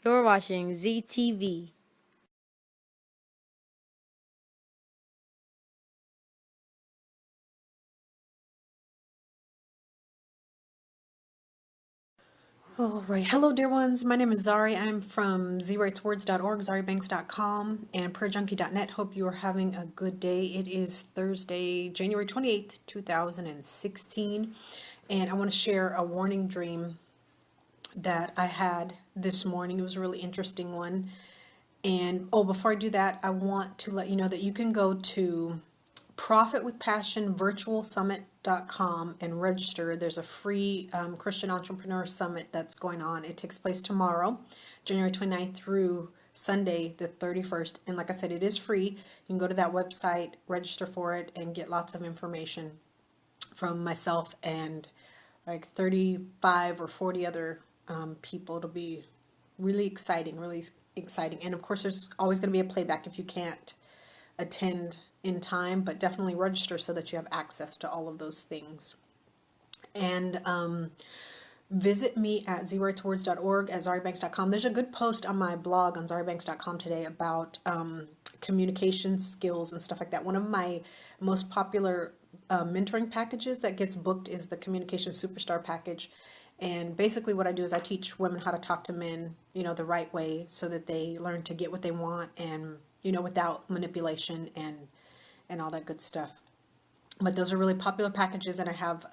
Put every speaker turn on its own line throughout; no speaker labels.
You're watching ZTV.
All right. Hello, dear ones. My name is Zari. I'm from zrightswords.org, zaribanks.com, and prayerjunkie.net. Hope you are having a good day. It is Thursday, January 28th, 2016, and I want to share a warning dream that I had this morning. It was a really interesting one. And oh, before I do that, I want to let you know that you can go to profitwithpassionvirtualsummit.com and register. There's a free Christian Entrepreneur Summit that's going on. It takes place tomorrow, January 29th through Sunday, the 31st. And like I said, it is free. You can go to that website, register for it, and get lots of information from myself and like 35 or 40 other people. It'll be really exciting, really exciting. And of course, there's always going to be a playback if you can't attend in time, but definitely register so that you have access to all of those things. And visit me at zrightswords.org at zaribanks.com. There's a good post on my blog on zaribanks.com today about communication skills and stuff like that. One of my most popular mentoring packages that gets booked is the Communication Superstar package. And basically, what I do is I teach women how to talk to men, the right way so that they learn to get what they want and, without manipulation and all that good stuff. But those are really popular packages, and I have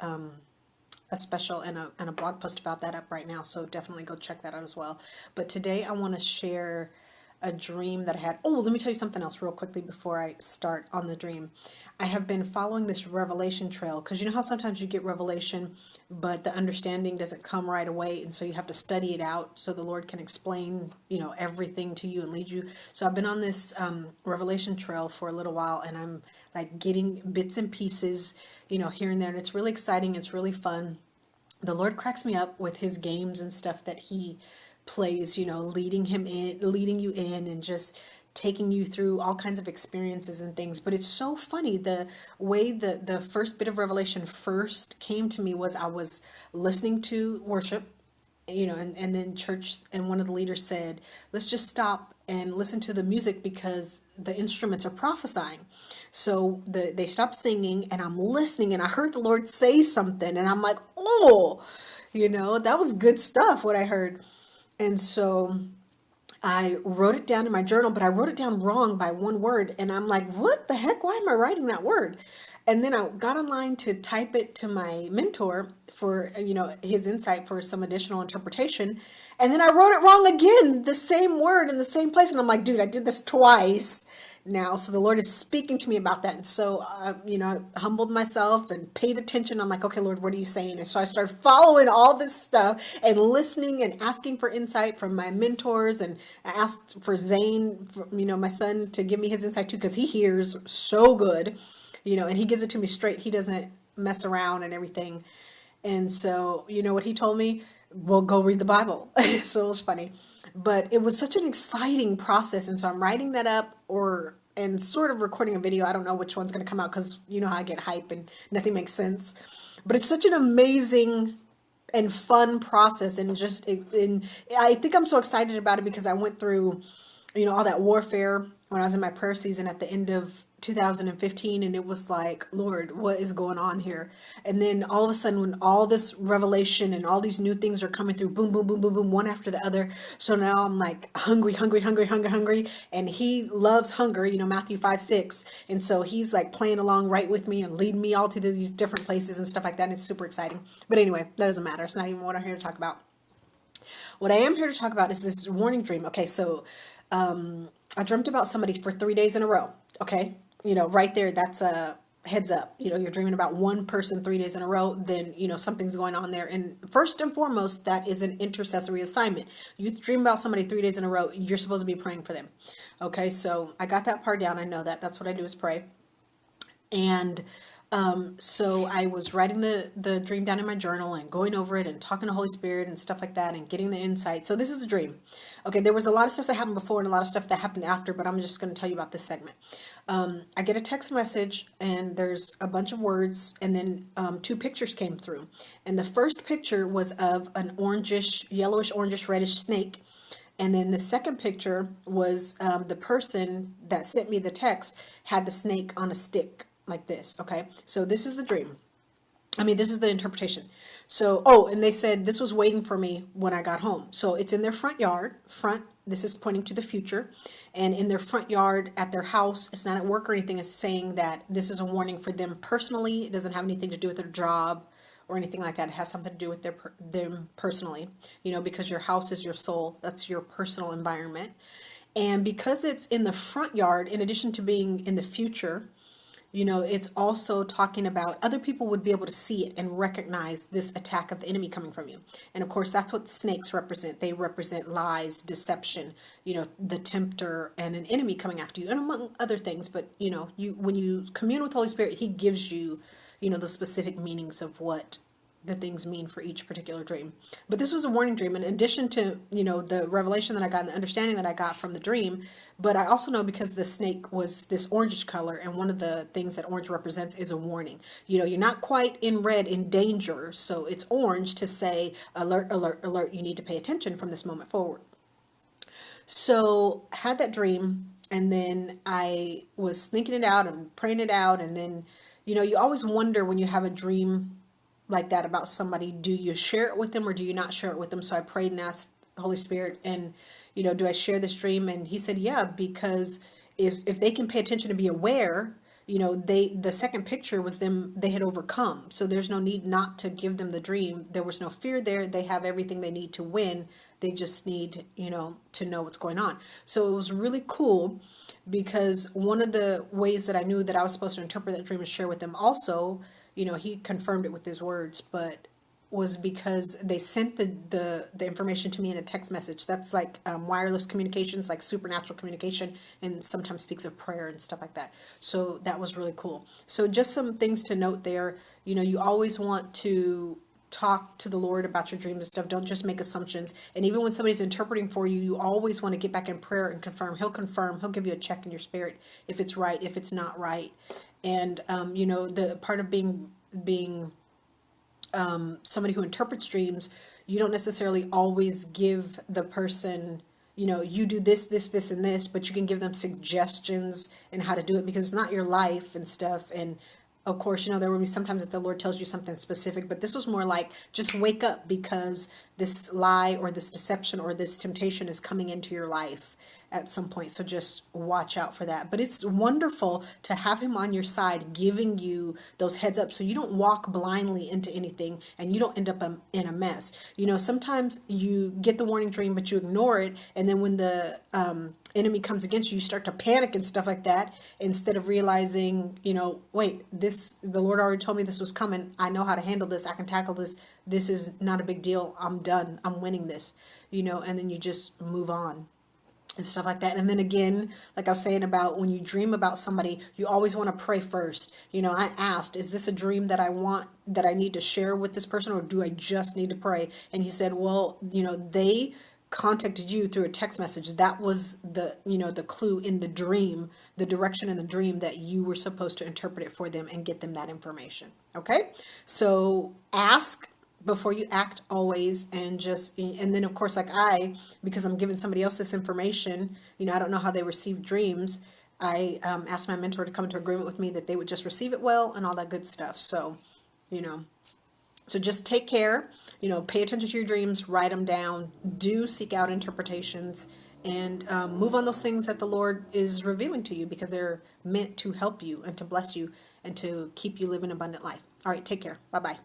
a special and a blog post about that up right now, so definitely go check that out as well. But today I want to share a dream that I had. Oh, let me tell you something else real quickly before I start on the dream. I have been following this revelation trail because you know how sometimes you get revelation, but the understanding doesn't come right away, and so you have to study it out so the Lord can explain, everything to you and lead you. So I've been on this revelation trail for a little while, and I'm like getting bits and pieces, here and there, and it's really exciting. It's really fun. The Lord cracks me up with his games and stuff that he plays, leading you in and just taking you through all kinds of experiences and things. But it's so funny the way the first bit of revelation first came to me was I was listening to worship, and then church, and one of the leaders said, let's just stop and listen to the music because the instruments are prophesying. So they stopped singing and I'm listening and I heard the Lord say something and I'm like, oh, that was good stuff, what I heard. And so I wrote it down in my journal, but I wrote it down wrong by one word. And I'm like, what the heck? Why am I writing that word? And then I got online to type it to my mentor for, his insight for some additional interpretation. And then I wrote it wrong again, the same word in the same place. And I'm like, dude, I did this twice now. So the Lord is speaking to me about that. And so, I humbled myself and paid attention. I'm like, okay, Lord, what are you saying? And so I started following all this stuff and listening and asking for insight from my mentors. And I asked for Zane, my son, to give me his insight too, because he hears so good, and he gives it to me straight. He doesn't mess around and everything. And so, you know what he told me? Well, go read the Bible. So it was funny. But it was such an exciting process. And so I'm writing that up and sort of recording a video. I don't know which one's going to come out because you know how I get hype and nothing makes sense. But it's such an amazing and fun process. And I think I'm so excited about it because I went through, all that warfare when I was in my prayer season at the end of 2015, and it was like, Lord, what is going on here? And then all of a sudden, when all this revelation and all these new things are coming through, boom, boom, boom, boom, boom, one after the other. So now I'm like hungry, hungry, hungry, hungry, hungry. And he loves hunger, Matthew 5:6. And so he's like playing along right with me and leading me all to these different places and stuff like that. And it's super exciting. But anyway, that doesn't matter. It's not even what I'm here to talk about. What I am here to talk about is this warning dream. Okay, so I dreamt about somebody for 3 days in a row. Okay, right there, that's a heads up. You're dreaming about one person 3 days in a row, then something's going on there. And first and foremost, that is an intercessory assignment. You dream about somebody 3 days in a row, you're supposed to be praying for them. Okay, so I got that part down. I know that. That's what I do is pray. And so I was writing the dream down in my journal and going over it and talking to Holy Spirit and stuff like that and getting the insight. So this is the dream. Okay, there was a lot of stuff that happened before and a lot of stuff that happened after, but I'm just going to tell you about this segment. I get a text message and there's a bunch of words and then two pictures came through. And the first picture was of an orangish, yellowish, orangish, reddish snake. And then the second picture was the person that sent me the text had the snake on a stick like this. Okay, so this is the dream. I mean, this is the interpretation. So, oh, and they said this was waiting for me when I got home. So it's in their front yard. This is pointing to the future. And in their front yard at their house, it's not at work or anything, it's saying that this is a warning for them personally. It doesn't have anything to do with their job or anything like that. It has something to do with them personally, because your house is your soul. That's your personal environment. And because it's in the front yard, in addition to being in the future, it's also talking about other people would be able to see it and recognize this attack of the enemy coming from you. And of course, that's what snakes represent. They represent lies, deception, the tempter, and an enemy coming after you, and among other things. But, when you commune with Holy Spirit, He gives you, the specific meanings of what the things mean for each particular dream. But this was a warning dream in addition to, the revelation that I got and the understanding that I got from the dream. But I also know because the snake was this orangish color, and one of the things that orange represents is a warning. You're not quite in red in danger, so it's orange to say alert, alert, alert, you need to pay attention from this moment forward. So had that dream, and then I was thinking it out and praying it out, and then you always wonder when you have a dream like that about somebody, do you share it with them or do you not share it with them? So I prayed and asked Holy Spirit, and do I share this dream? And He said, yeah, because if they can pay attention and be aware, the second picture was them, they had overcome. So there's no need not to give them the dream. There was no fear there. They have everything they need to win. They just need, to know what's going on. So it was really cool, because one of the ways that I knew that I was supposed to interpret that dream and share with them also, He confirmed it with His words, but was because they sent the information to me in a text message. That's like wireless communications, like supernatural communication, and sometimes speaks of prayer and stuff like that. So that was really cool. So just some things to note there. You always want to talk to the Lord about your dreams and stuff. Don't just make assumptions. And even when somebody's interpreting for you, you always want to get back in prayer and confirm. He'll give you a check in your spirit if it's right, if it's not right. And the part of being somebody who interprets dreams, you don't necessarily always give the person, you do this, this, and this, but you can give them suggestions and how to do it, because it's not your life and stuff. And of course, there will be sometimes that the Lord tells you something specific, but this was more like, just wake up because this lie or this deception or this temptation is coming into your life at some point. So just watch out for that. But it's wonderful to have Him on your side, giving you those heads up so you don't walk blindly into anything and you don't end up in a mess. Sometimes you get the warning dream, but you ignore it. And then when the enemy comes against you, you start to panic and stuff like that, instead of realizing, wait, the Lord already told me this was coming. I know how to handle this. I can tackle this. This is not a big deal. I'm done. I'm winning this, and then you just move on and stuff like that. And then again, like I was saying about when you dream about somebody, you always want to pray first. I asked, is this a dream that I need to share with this person, or do I just need to pray? And He said, well, they contacted you through a text message. That was the clue in the dream, the direction in the dream, that you were supposed to interpret it for them and get them that information. Okay? So ask before you act always, and then of course, because I'm giving somebody else this information, I don't know how they receive dreams. I asked my mentor to come into agreement with me that they would just receive it well and all that good stuff. So, so just take care, pay attention to your dreams, write them down, do seek out interpretations, and move on those things that the Lord is revealing to you, because they're meant to help you and to bless you and to keep you living an abundant life. All right, take care. Bye-bye.